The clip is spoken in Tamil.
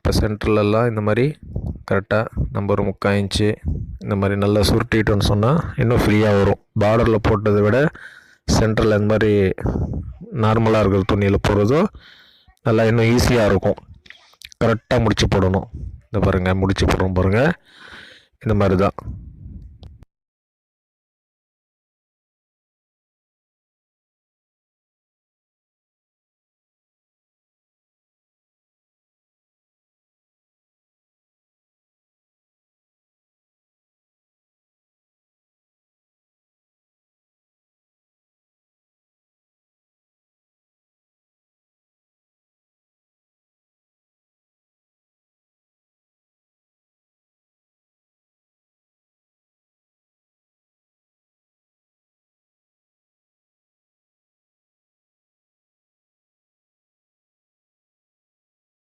இப்போ சென்டர்லலாம் இந்த மாதிரி கரெக்டாக நம்ம ஒரு 3/4 இன்ச்சு இந்த மாதிரி நல்லா சுருட்டிட்டோன்னு சொன்னால் இன்னும் ஃப்ரீயாக வரும். பார்டரில் போட்டதை விட சென்டரில் இந்த மாதிரி நார்மலாக இருக்கிற துணியில் போடுறதோ நல்லா இன்னும் ஈஸியாக இருக்கும். கரெக்டாக முடிச்சு போடணும். இந்த பாருங்கள், முடிச்சு போடுறோம் பாருங்கள், இந்த மாதிரி தான்.